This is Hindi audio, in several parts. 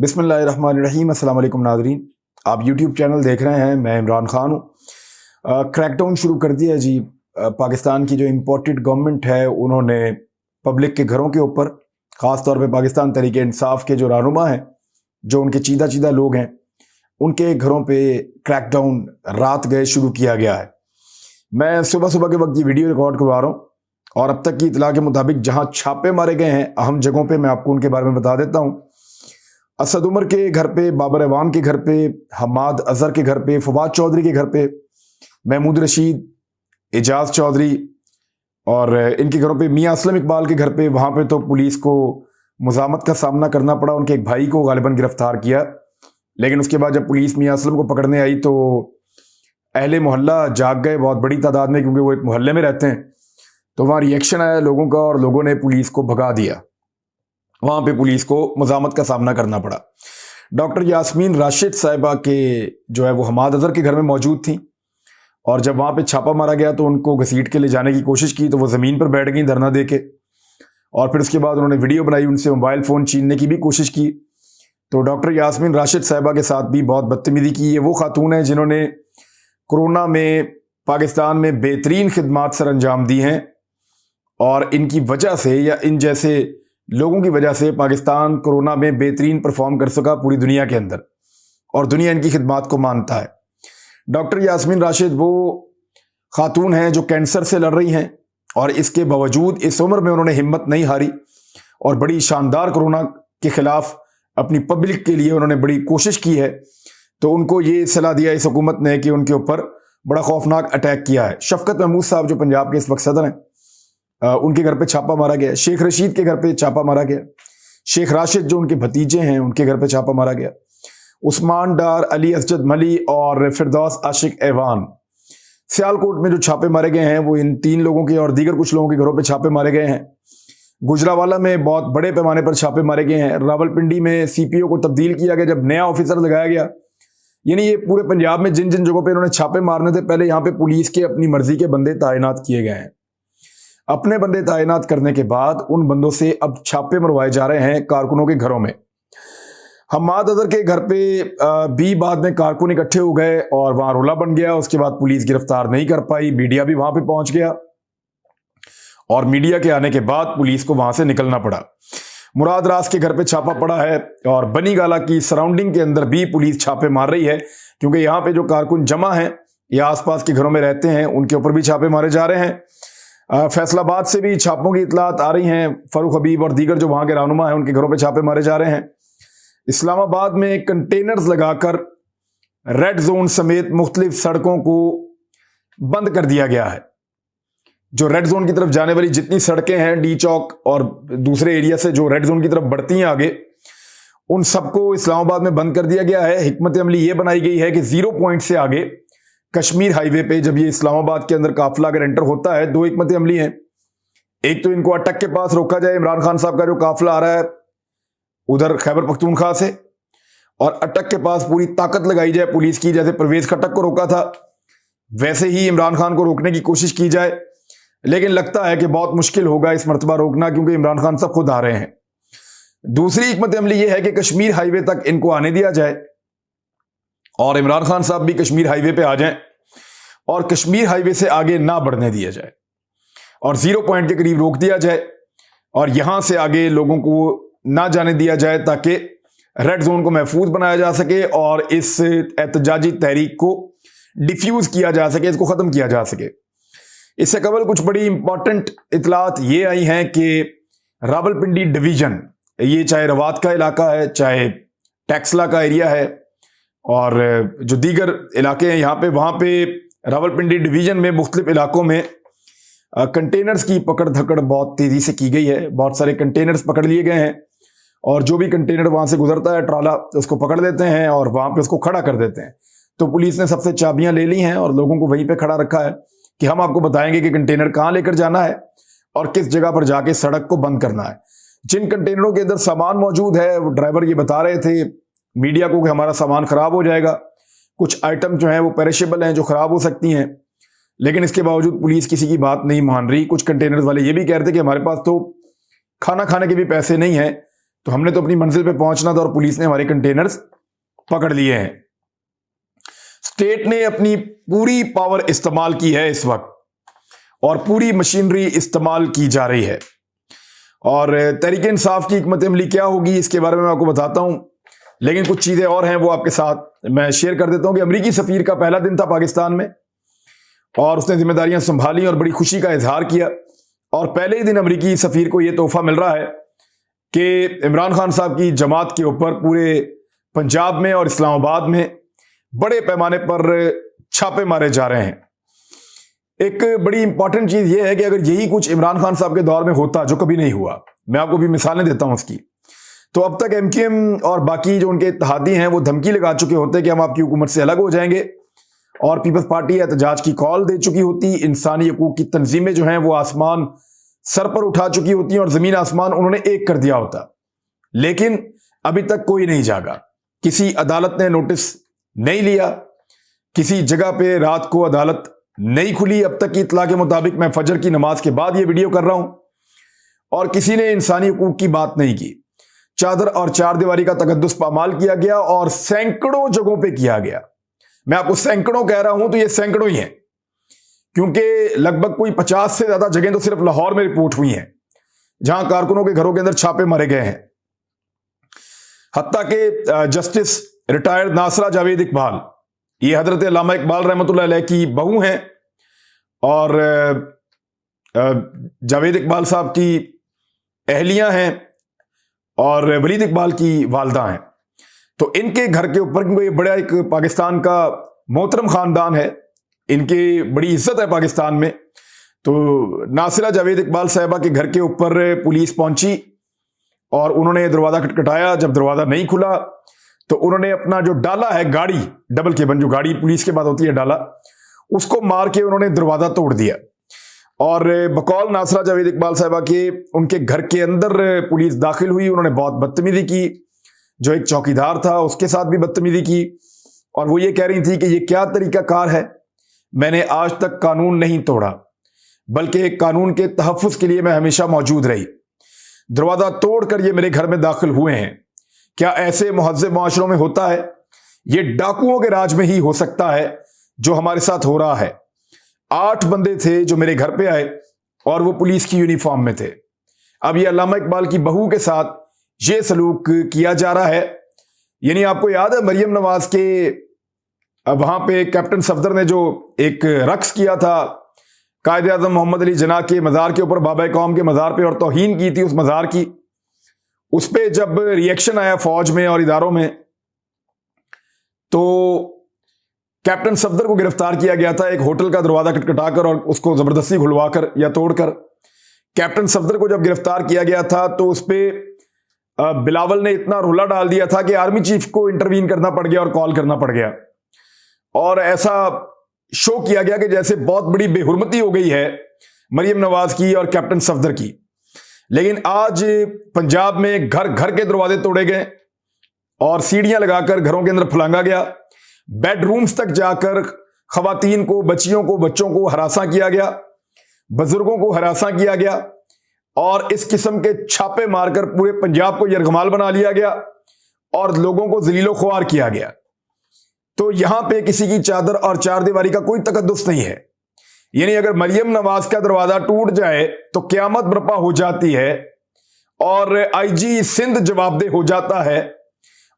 बिस्मिल्लाहिर्रहमानिर्रहीम। अस्सलाम वालेकुम नाज़रीन, आप यूट्यूब चैनल देख रहे हैं। मैं इमरान खान हूँ। क्रैकडाउन शुरू कर दिया जी। पाकिस्तान की जो इम्पोर्टेड गवर्नमेंट है उन्होंने पब्लिक के घरों के ऊपर, ख़ास तौर पे पाकिस्तान तहरीक इंसाफ के जो रहनुमा हैं, जो उनके चीदा चीदा लोग हैं, उनके घरों पे क्रैकडाउन रात गए शुरू किया गया है। मैं सुबह सुबह के वक्त ये वीडियो रिकॉर्ड करवा रहा हूँ और अब तक की इतला के मुताबिक जहाँ छापे मारे गए हैं अहम जगहों पे, मैं आपको उनके बारे में बता देता हूँ। असद उमर के घर पे, बाबर अवान के घर पे, हमाद अजहर के घर पे, फवाद चौधरी के घर पे, महमूद रशीद, एजाज चौधरी और इनके घरों पे, मियां असलम इकबाल के घर पे, वहां पे तो पुलिस को मुज़ामत का सामना करना पड़ा। उनके एक भाई को गालिबन गिरफ्तार किया, लेकिन उसके बाद जब पुलिस मियां असलम को पकड़ने आई तो अहले मोहल्ला जाग गए बहुत बड़ी तादाद में, क्योंकि वो एक मोहल्ले में रहते हैं। तो वहाँ रिएक्शन आया लोगों का और लोगों ने पुलिस को भगा दिया। वहां पे पुलिस को मुज़ामत का सामना करना पड़ा। डॉक्टर यास्मीन राशिद साहिबा के जो है वो हमाद अजहर के घर में मौजूद थी और जब वहां पे छापा मारा गया तो उनको घसीट के ले जाने की कोशिश की तो वो ज़मीन पर बैठ गई धरना दे के, और फिर उसके बाद उन्होंने वीडियो बनाई, उनसे मोबाइल फ़ोन छीनने की भी कोशिश की। तो डॉक्टर यास्मीन राशिद साहिबा के साथ भी बहुत बदतमीजी की। ये वो खातून है जिन्होंने कोरोना में पाकिस्तान में बेहतरीन खिदमात सर अंजाम दी हैं और इनकी वजह से या इन जैसे लोगों की वजह से पाकिस्तान कोरोना में बेहतरीन परफॉर्म कर सका पूरी दुनिया के अंदर, और दुनिया इनकी खिदमात को मानता है। डॉक्टर यास्मीन राशिद वो खातून हैं जो कैंसर से लड़ रही हैं और इसके बावजूद इस उम्र में उन्होंने हिम्मत नहीं हारी और बड़ी शानदार कोरोना के खिलाफ अपनी पब्लिक के लिए उन्होंने बड़ी कोशिश की है। तो उनको ये सलाह दिया इस हुकूमत ने कि उनके ऊपर बड़ा खौफनाक अटैक किया है। शफकत महमूद साहब जो पंजाब के इस वक्त सदर हैं, उनके घर पे छापा मारा गया। शेख रशीद के घर पे छापा मारा गया। शेख राशिद जो उनके भतीजे हैं उनके घर पे छापा मारा गया। उस्मान डार, अली असजद मली और फिरदौस आशिक ऐवान, सियालकोट में जो छापे मारे गए हैं वो इन 3 लोगों के और दीगर कुछ लोगों के घरों पे छापे मारे गए हैं। गुजरावाला में बहुत बड़े पैमाने पर छापे मारे गए हैं। रावलपिंडी में सीपीओ को तब्दील किया गया जब नया ऑफिसर लगाया गया। यानी ये पूरे पंजाब में जिन जिन जगहों पर इन्होंने छापे मारने थे, पहले यहाँ पे पुलिस के अपनी मर्जी के बंदे तैनात किए गए हैं। अपने बंदे तैनात करने के बाद उन बंदों से अब छापे मरवाए जा रहे हैं कारकुनों के घरों में। हमाद अजहर के घर पे भी बाद में कारकुन इकट्ठे हो गए और वहां रोला बन गया। उसके बाद पुलिस गिरफ्तार नहीं कर पाई, मीडिया भी वहां पे पहुंच गया और मीडिया के आने के बाद पुलिस को वहां से निकलना पड़ा। मुराद रास के घर पे छापा पड़ा है और बनी गाला की सराउंडिंग के अंदर भी पुलिस छापे मार रही है, क्योंकि यहाँ पे जो कारकुन जमा हैं या आसपास के घरों में रहते हैं उनके ऊपर भी छापे मारे जा रहे हैं। फैसलाबाद से भी छापों की इतलात आ रही हैं। फरूख हबीब और दीगर जो वहां के रहनुमा हैं उनके घरों पे छापे मारे जा रहे हैं। इस्लामाबाद में कंटेनर्स लगाकर रेड जोन समेत मुख्तलिफ सड़कों को बंद कर दिया गया है। जो रेड जोन की तरफ जाने वाली जितनी सड़कें हैं, डी चौक और दूसरे एरिया से जो रेड जोन की तरफ बढ़ती हैं आगे, उन सबको इस्लामाबाद में बंद कर दिया गया है। हिकमत अमली ये बनाई गई है कि 0 पॉइंट से आगे कश्मीर हाईवे पे जब ये इस्लामाबाद के अंदर काफिला अगर एंटर होता है, 2 हिकमत अमली हैं। एक तो इनको अटक के पास रोका जाए, इमरान खान साहब का जो काफिला आ रहा है उधर खैबर पख्तूनख्वा से, और अटक के पास पूरी ताकत लगाई जाए पुलिस की। जैसे परवेज खटक को रोका था वैसे ही इमरान खान को रोकने की कोशिश की जाए, लेकिन लगता है कि बहुत मुश्किल होगा इस मरतबा रोकना, क्योंकि इमरान खान साहब खुद आ रहे हैं। दूसरी हिकमत अमली यह है कि कश्मीर हाईवे तक इनको आने दिया जाए और इमरान खान साहब भी कश्मीर हाईवे पे आ जाएं और कश्मीर हाईवे से आगे ना बढ़ने दिया जाए और 0 पॉइंट के करीब रोक दिया जाए और यहां से आगे लोगों को ना जाने दिया जाए, ताकि रेड जोन को महफूज बनाया जा सके और इस एहतजाजी तहरीक को डिफ्यूज किया जा सके, इसको खत्म किया जा सके। इससे कबल कुछ बड़ी इंपॉर्टेंट इतलात ये आई हैं कि रावलपिंडी डिवीजन, ये चाहे रवात का इलाका है, चाहे टैक्सला का एरिया है और जो दीगर इलाके हैं यहाँ पे, वहाँ पे रावलपिंडी डिवीजन में मुख्तलिफ इलाकों में कंटेनर्स की पकड़ धकड़ बहुत तेज़ी से की गई है। बहुत सारे कंटेनर्स पकड़ लिए गए हैं और जो भी कंटेनर वहाँ से गुजरता है ट्राला, उसको पकड़ लेते हैं और वहाँ पे उसको खड़ा कर देते हैं। तो पुलिस ने सबसे चाबियाँ ले ली हैं और लोगों को वहीं पर खड़ा रखा है कि हम आपको बताएंगे कि कंटेनर कहाँ लेकर जाना है और किस जगह पर जाके सड़क को बंद करना है। जिन कंटेनरों के अंदर सामान मौजूद है, वो ड्राइवर ये बता रहे थे मीडिया को कि हमारा सामान खराब हो जाएगा। कुछ आइटम जो हैं वो पेरिशेबल हैं, जो खराब हो सकती हैं, लेकिन इसके बावजूद पुलिस किसी की बात नहीं मान रही। कुछ कंटेनर्स वाले ये भी कह रहे थे कि हमारे पास तो खाना खाने के भी पैसे नहीं हैं, तो हमने तो अपनी मंजिल पे पहुंचना था और पुलिस ने हमारे कंटेनर्स पकड़ लिए हैं। स्टेट ने अपनी पूरी पावर इस्तेमाल की है इस वक्त और पूरी मशीनरी इस्तेमाल की जा रही है। और तहरीक इंसाफ की हिकमत अमली क्या होगी इसके बारे में मैं आपको बताता हूं, लेकिन कुछ चीजें और हैं वो आपके साथ मैं शेयर कर देता हूं कि अमेरिकी सफीर का पहला दिन था पाकिस्तान में और उसने जिम्मेदारियां संभाली और बड़ी खुशी का इजहार किया। और पहले ही दिन अमेरिकी सफीर को यह तोहफा मिल रहा है कि इमरान खान साहब की जमात के ऊपर पूरे पंजाब में और इस्लामाबाद में बड़े पैमाने पर छापे मारे जा रहे हैं। एक बड़ी इंपॉर्टेंट चीज यह है कि अगर यही कुछ इमरान खान साहब के दौर में होता, जो कभी नहीं हुआ, मैं आपको भी मिसालें देता हूं उसकी, तो अब तक एमक्यूएम और बाकी जो उनके इत्तेहादी हैं वो धमकी लगा चुके होते कि हम आपकी हुकूमत से अलग हो जाएंगे, और पीपल्स पार्टी एहतजाज की कॉल दे चुकी होती। इंसानी हकूक की तंजीमें जो हैं वो आसमान सर पर उठा चुकी होती और जमीन आसमान उन्होंने एक कर दिया होता। लेकिन अभी तक कोई नहीं जागा, किसी अदालत ने नोटिस नहीं लिया, किसी जगह पे रात को अदालत नहीं खुली। अब तक की इत्तला के मुताबिक, मैं फजर की नमाज के बाद ये वीडियो कर रहा हूं, और किसी ने इंसानी हकूक की बात नहीं की। चादर और चार दीवारी का तकद्दुस पामाल किया गया और सैकड़ों जगहों पे किया गया। मैं आपको सैकड़ों कह रहा हूं तो ये सैकड़ों ही हैं, क्योंकि लगभग कोई 50 से ज्यादा जगह तो सिर्फ लाहौर में रिपोर्ट हुई हैं जहां कारकुनों के घरों के अंदर छापे मारे गए हैं। हत्ता के जस्टिस रिटायर्ड नासरा जावेद इकबाल, ये हजरत अल्लामा इकबाल रहमतुल्लाह अलैह की बहू हैं और जावेद इकबाल साहब की अहलियां हैं और वलीद इकबाल की वालदा हैं। तो इनके घर के ऊपर, क्योंकि ये बड़ा एक पाकिस्तान का मोहतरम खानदान है, इनकी बड़ी इज्जत है पाकिस्तान में, तो नासिरा जावेद इकबाल साहिबा के घर के ऊपर पुलिस पहुंची और उन्होंने दरवाजा खटखटाया। जब दरवाजा नहीं खुला तो उन्होंने अपना जो डाला है, गाड़ी डबल केबन जो गाड़ी पुलिस के बाद होती है डाला, उसको मार के उन्होंने दरवाजा तोड़ दिया। और बकौल नासिरा जावेद इकबाल साहिबा के उनके घर के अंदर पुलिस दाखिल हुई। उन्होंने बहुत बदतमीजी की, जो एक चौकीदार था उसके साथ भी बदतमीजी की, और वो ये कह रही थी कि ये क्या तरीकाकार है, मैंने आज तक कानून नहीं तोड़ा, बल्कि कानून के तहफ्फुज के लिए मैं हमेशा मौजूद रही। दरवाजा तोड़कर ये मेरे घर में दाखिल हुए हैं। क्या ऐसे मुहज़्ज़ब माशरों में होता है? ये डाकुओं के राज में ही हो सकता है जो हमारे साथ हो रहा है। 8 बंदे थे जो मेरे घर पे आए और वो पुलिस की यूनिफॉर्म में थे। अब ये अल्लामा इकबाल की बहू के साथ ये सलूक किया जा रहा है। यानी आपको याद है मरियम नवाज के वहां पे कैप्टन सफदर ने जो एक रक्स किया था कायद आज़म मोहम्मद अली जिन्ना के मज़ार के ऊपर, बाबा कौम के मज़ार पे, और तौहीन की थी उस मज़ार की। उस पर जब रिएक्शन आया फौज में और इदारों में, तो कैप्टन सफदर को गिरफ्तार किया गया था एक होटल का दरवाजा खटखटाकर और उसको जबरदस्ती खुलवाकर या तोड़कर। कैप्टन सफदर को जब गिरफ्तार किया गया था तो उस पर बिलावल ने इतना रोला डाल दिया था कि आर्मी चीफ को इंटरवीन करना पड़ गया और कॉल करना पड़ गया, और ऐसा शो किया गया कि जैसे बहुत बड़ी बेहुरमती हो गई है मरियम नवाज की और कैप्टन सफदर की। लेकिन आज पंजाब में घर घर के दरवाजे तोड़े गए और सीढ़ियां लगाकर घरों के अंदर फलांगा गया। बेडरूम्स तक जाकर खवातीन को, बच्चियों को, बच्चों को हरासा किया गया, बुजुर्गों को हरासा किया गया, और इस किस्म के छापे मारकर पूरे पंजाब को यरगमाल बना लिया गया और लोगों को जलीलो ख्वार किया गया। तो यहां पे किसी की चादर और चार दीवारी का कोई तकद्दुस नहीं है। यानी अगर मरियम नवाज का दरवाजा टूट जाए तो क्यामत बर्पा हो जाती है और आईजी सिंध जवाबदेह हो जाता है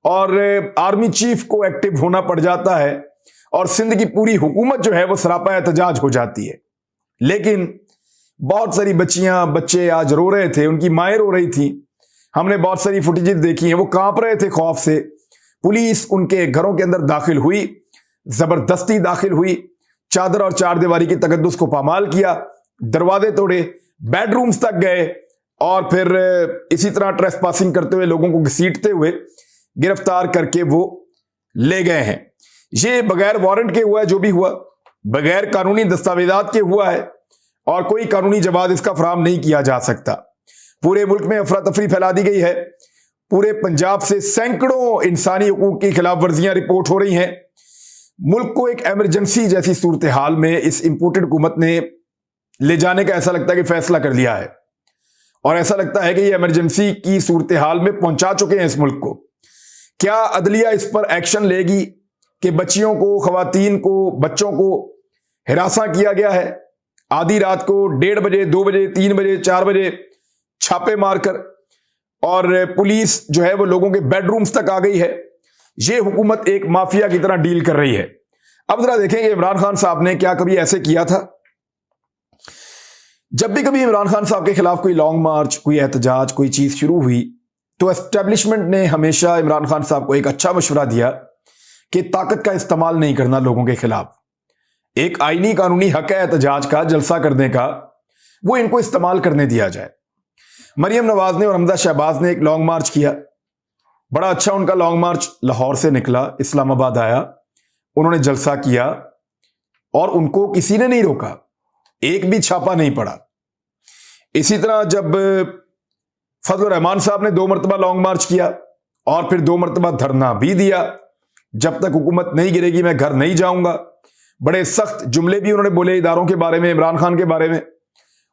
और आर्मी चीफ को एक्टिव होना पड़ जाता है और सिंध की पूरी हुकूमत जो है वो सरापा एहतजाज हो जाती है। लेकिन बहुत सारी बच्चियां, बच्चे आज रो रहे थे, उनकी माएं रो रही थी। हमने बहुत सारी फुटेजेस देखी हैं, वो कांप रहे थे खौफ से। पुलिस उनके घरों के अंदर दाखिल हुई, जबरदस्ती दाखिल हुई, चादर और चार दीवारी की तकद्दुस को पामाल किया, दरवाजे तोड़े, बेडरूम्स तक गए और फिर इसी तरह ट्रेसपासिंग करते हुए लोगों को घसीटते हुए गिरफ्तार करके वो ले गए हैं। ये बगैर वारंट के हुआ है, जो भी हुआ बगैर कानूनी दस्तावेजात के हुआ है और कोई कानूनी जवाब इसका फराहम नहीं किया जा सकता। पूरे मुल्क में अफरा तफरी फैला दी गई है। पूरे पंजाब से सैकड़ों इंसानी हकूक की खिलाफ वर्जियां रिपोर्ट हो रही हैं। मुल्क को एक एमरजेंसी जैसी सूरत हाल में इस इंपोर्टेड हुकूमत ने ले जाने का ऐसा लगता है कि फैसला कर लिया है और ऐसा लगता है कि ये इमरजेंसी की सूरत हाल में पहुंचा चुके हैं इस मुल्क को। क्या अदलिया इस पर एक्शन लेगी कि बच्चियों को, खवातीन को, बच्चों को हिरासा किया गया है, आधी रात को 1:30 बजे, 2 बजे, 3 बजे, 4 बजे छापे मारकर, और पुलिस जो है वो लोगों के बेडरूम्स तक आ गई है। ये हुकूमत एक माफिया की तरह डील कर रही है। अब जरा देखेंगे इमरान खान साहब ने क्या कभी ऐसे किया था? जब भी कभी इमरान खान साहब के खिलाफ कोई लॉन्ग मार्च, कोई एहतजाज, कोई चीज शुरू हुई तो एस्टेब्लिशमेंट ने हमेशा इमरान खान साहब को एक अच्छा मशवरा दिया कि ताकत का इस्तेमाल नहीं करना लोगों के खिलाफ। एक आईनी कानूनी हक है एहतजाज का, जलसा करने का, वो इनको इस्तेमाल करने दिया जाए। मरियम नवाज ने और हमजा शहबाज ने एक लॉन्ग मार्च किया, बड़ा अच्छा उनका लॉन्ग मार्च लाहौर से निकला, इस्लामाबाद आया, उन्होंने जलसा किया और उनको किसी ने नहीं रोका, एक भी छापा नहीं पड़ा। इसी तरह जब फजल रहमान साहब ने 2 मरतबा लॉन्ग मार्च किया और फिर 2 मरतबा धरना भी दिया, जब तक हुकूमत नहीं गिरेगी मैं घर नहीं जाऊंगा। बड़े सख्त जुमले भी उन्होंने बोले इदारों के बारे में, इमरान खान के बारे में,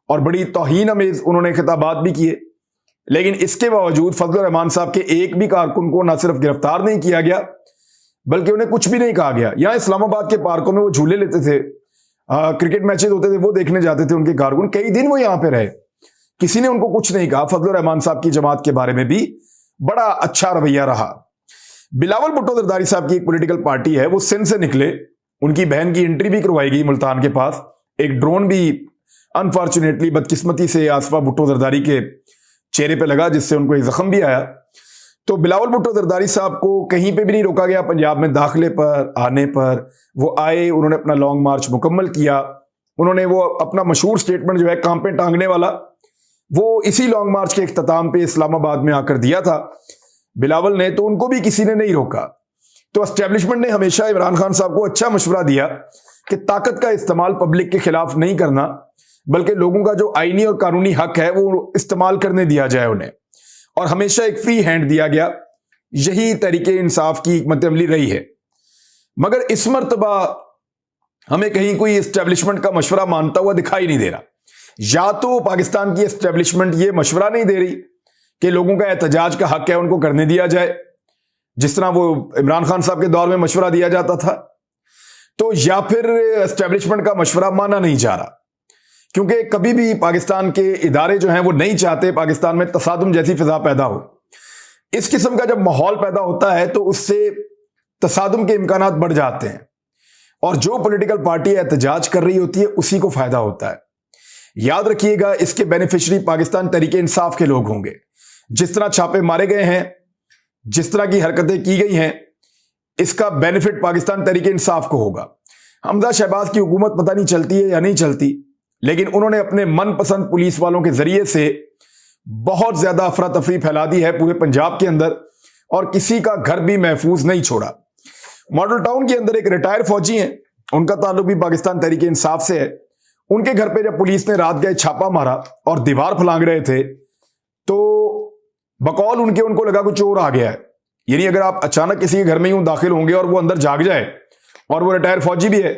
और बड़ी तौहीन अमेज उन्होंने खिताबात भी किए। लेकिन इसके बावजूद फजल रहमान साहब के एक भी कारकुन को न सिर्फ गिरफ्तार नहीं किया गया बल्कि उन्हें कुछ भी नहीं कहा गया। यहां इस्लामाबाद के पार्कों में वो झूले लेते थे, क्रिकेट मैचेस होते थे, वो देखने जाते थे उनके कारकुन, कई दिन वो यहां पे रहे, किसी ने उनको कुछ नहीं कहा। फजल रहमान साहब की जमात के बारे में भी बड़ा अच्छा रवैया रहा। बिलावल भुट्टो जरदारी साहब की एक पॉलिटिकल पार्टी है, वो सिंध से निकले, उनकी बहन की एंट्री भी करवाई गई मुल्तान के पास, एक ड्रोन भी अनफॉर्चुनेटली, बदकिस्मती से आसफा भुट्टो जरदारी के चेहरे पे लगा, जिससे उनको एक जख्म भी आया। तो बिलावल भुट्टो जरदारी साहब को कहीं पे भी नहीं रोका गया पंजाब में दाखिले पर, आने पर। वो आए, उन्होंने अपना लॉन्ग मार्च मुकम्मल किया, उन्होंने वो अपना मशहूर स्टेटमेंट जो है काम पे टांगने वाला, वो इसी लॉन्ग मार्च के इख्तिताम पे इस्लामाबाद में आकर दिया था बिलावल ने, तो उनको भी किसी ने नहीं रोका। तो एस्टेब्लिशमेंट ने हमेशा इमरान खान साहब को अच्छा मशवरा दिया कि ताकत का इस्तेमाल पब्लिक के खिलाफ नहीं करना, बल्कि लोगों का जो आईनी और कानूनी हक है वो इस्तेमाल करने दिया जाए उन्हें, और हमेशा एक फ्री हैंड दिया गया। यही तरीके इंसाफ की हिकमत अमली रही है। मगर इस मर्तबा हमें कहीं कोई एस्टेब्लिशमेंट का मशवरा मानता हुआ दिखाई नहीं दे रहा। या तो पाकिस्तान की एस्टेब्लिशमेंट ये मशवरा नहीं दे रही कि लोगों का एहतजाज का हक है उनको करने दिया जाए, जिस तरह वो इमरान खान साहब के दौर में मशवरा दिया जाता था, तो या फिर एस्टेब्लिशमेंट का मशवरा माना नहीं जा रहा। क्योंकि कभी भी पाकिस्तान के इदारे जो हैं वो नहीं चाहते पाकिस्तान में तसादुम जैसी फिजा पैदा हो। इस किस्म का जब माहौल पैदा होता है तो उससे तसादुम के इम्कानात बढ़ जाते हैं, और जो पॉलिटिकल पार्टी एहतजाज कर रही होती है उसी को फायदा होता है। याद रखिएगा, इसके बेनिफिशरी पाकिस्तान तहरीक इंसाफ के लोग होंगे। जिस तरह छापे मारे गए हैं, जिस तरह की हरकतें की गई हैं, इसका बेनिफिट पाकिस्तान तहरीक इंसाफ को होगा। हमजा शहबाज की हुकूमत पता नहीं चलती है या नहीं चलती, लेकिन उन्होंने अपने मनपसंद पुलिस वालों के जरिए से बहुत ज्यादा अफरा तफरी फैला दी है पूरे पंजाब के अंदर, और किसी का घर भी महफूज नहीं छोड़ा। मॉडल टाउन के अंदर एक रिटायर फौजी हैं, उनका ताल्लुक भी पाकिस्तान तहरीक इंसाफ से है। उनके घर पे जब पुलिस ने रात गए छापा मारा और दीवार फलांग रहे थे, तो बकौल उनको लगा कि चोर आ गया है। यानी अगर आप अचानक किसी के घर में यूं दाखिल होंगे और वो अंदर जाग जाए और वो रिटायर फौजी भी है,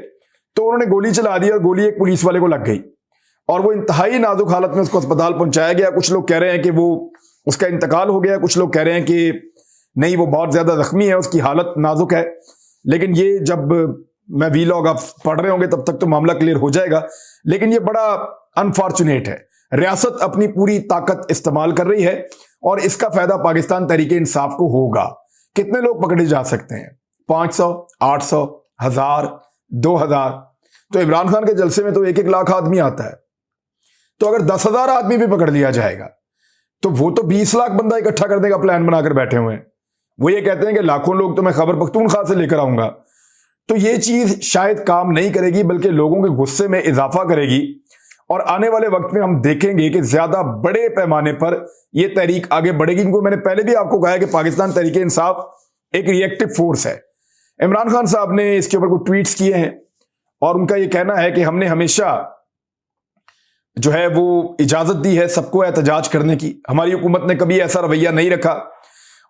तो उन्होंने गोली चला दी और गोली एक पुलिस वाले को लग गई, और वो इंतहाई नाजुक हालत में उसको अस्पताल पहुंचाया गया। कुछ लोग कह रहे हैं कि वो उसका इंतकाल हो गया, कुछ लोग कह रहे हैं कि नहीं, वो बहुत ज्यादा जख्मी है, उसकी हालत नाजुक है। लेकिन ये जब मैं वीलॉग आप पढ़ रहे होंगे तब तक तो मामला क्लियर हो जाएगा। लेकिन ये बड़ा अनफॉर्चुनेट है, रियासत अपनी पूरी ताकत इस्तेमाल कर रही है और इसका फायदा पाकिस्तान तहरीक इंसाफ को होगा। कितने लोग पकड़े जा सकते हैं? 500, 800, 1000, 2000। तो इमरान खान के जलसे में तो 1-1 लाख आदमी आता है, तो अगर 10,000 आदमी भी पकड़ लिया जाएगा तो वो तो 20 लाख बंदा इकट्ठा करने का प्लान बनाकर बैठे हुए हैं। वो ये कहते हैं कि लाखों लोग तो मैं खैबर पख्तूनख्वा से लेकर आऊंगा। तो ये चीज शायद काम नहीं करेगी, बल्कि लोगों के गुस्से में इजाफा करेगी, और आने वाले वक्त में हम देखेंगे कि ज्यादा बड़े पैमाने पर यह तहरीक आगे बढ़ेगी। क्योंकि मैंने पहले भी आपको कहा है कि पाकिस्तान तहरीक इंसाफ एक रिएक्टिव फोर्स है। इमरान खान साहब ने इसके ऊपर कुछ ट्वीट्स किए हैं और उनका यह कहना है कि हमने हमेशा जो है वो इजाजत दी है सबको एहतजाज करने की, हमारी हुकूमत ने कभी ऐसा रवैया नहीं रखा,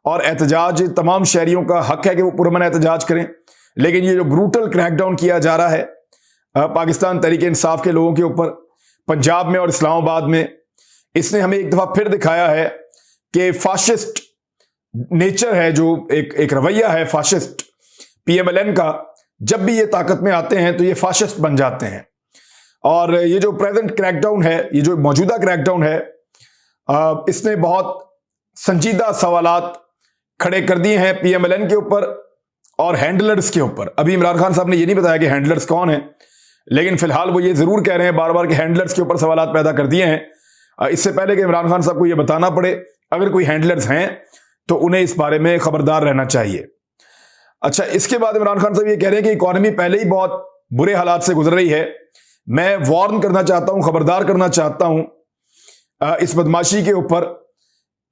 और एहतजाज तमाम शहरियों का हक है कि वो पुरअमन एहतजाज करें। लेकिन ये जो ब्रूटल क्रैकडाउन किया जा रहा है पाकिस्तान तहरीक इंसाफ के लोगों के ऊपर पंजाब में और इस्लामाबाद में, इसने हमें एक दफा फिर दिखाया है कि फाशिस्ट नेचर है, जो एक रवैया है फाशिस्ट पीएमएलएन का, जब भी ये ताकत में आते हैं तो ये फाशिस्ट बन जाते हैं। और ये जो प्रेजेंट क्रैकडाउन है, ये जो मौजूदा क्रैकडाउन है, इसने बहुत संजीदा सवालात खड़े कर दिए हैं पीएमएलएन के ऊपर और हैंडलर्स के ऊपर। अभी इमरान खान साहब ने ये नहीं बताया कि हैंडलर्स कौन है, लेकिन फिलहाल वो ये जरूर कह रहे हैं बार बार कि हैंडलर्स के ऊपर सवालात पैदा कर दिए हैं। इससे पहले कि इमरान खान साहब को ये बताना पड़े, अगर कोई हैंडलर्स हैं तो उन्हें इस बारे में खबरदार रहना चाहिए। अच्छा, इसके बाद इमरान खान साहब ये कह रहे हैं कि इकॉनमी पहले ही बहुत बुरे हालात से गुजर रही है, मैं वार्न करना चाहता हूं, खबरदार करना चाहता हूं इस बदमाशी के ऊपर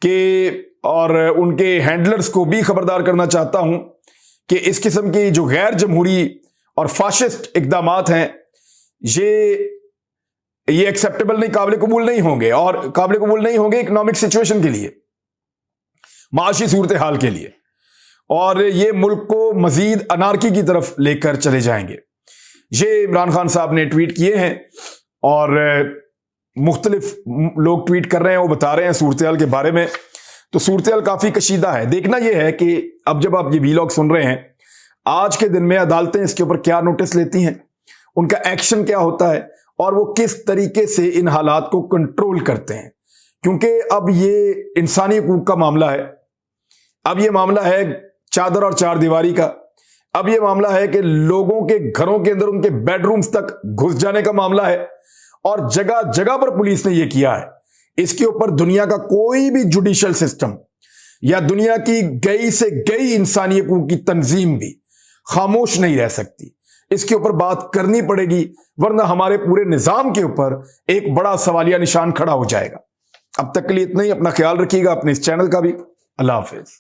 कि, और उनके हैंडलर्स को भी खबरदार करना चाहता हूं कि इस किस्म की जो गैर जमहूरी और फाशिस्ट इकदामात हैं ये एक्सेप्टेबल नहीं, काबिल कबूल नहीं होंगे, और काबिल कबूल नहीं होंगे इकोनॉमिक सिचुएशन के लिए, माशी सूरत हाल के लिए, और ये मुल्क को मजीद अनारकी की तरफ लेकर चले जाएंगे। ये इमरान खान साहब ने ट्वीट किए हैं और मुख्तलिफ लोग ट्वीट कर रहे हैं, वो बता रहे हैं सूरत हाल के बारे में। तो सूरत हाल काफी कशीदा है। देखना यह है कि अब जब आप ये वीलॉग सुन रहे हैं, आज के दिन में अदालतें इसके ऊपर क्या नोटिस लेती हैं, उनका एक्शन क्या होता है और वो किस तरीके से इन हालात को कंट्रोल करते हैं। क्योंकि अब ये इंसानी हकूक का मामला है, अब ये मामला है चादर और चार दीवारी का, अब ये मामला है कि लोगों के घरों के अंदर उनके बेडरूम्स तक घुस जाने का मामला है, और जगह जगह पर पुलिस ने यह किया है। इसके ऊपर दुनिया का कोई भी जुडिशियल सिस्टम या दुनिया की गई से गई इंसानी हकूक की तंजीम भी खामोश नहीं रह सकती, इसके ऊपर बात करनी पड़ेगी, वरना हमारे पूरे निजाम के ऊपर एक बड़ा सवालिया निशान खड़ा हो जाएगा। अब तक के लिए इतना ही। अपना ख्याल रखिएगा, अपने इस चैनल का भी। अल्लाह हाफिज।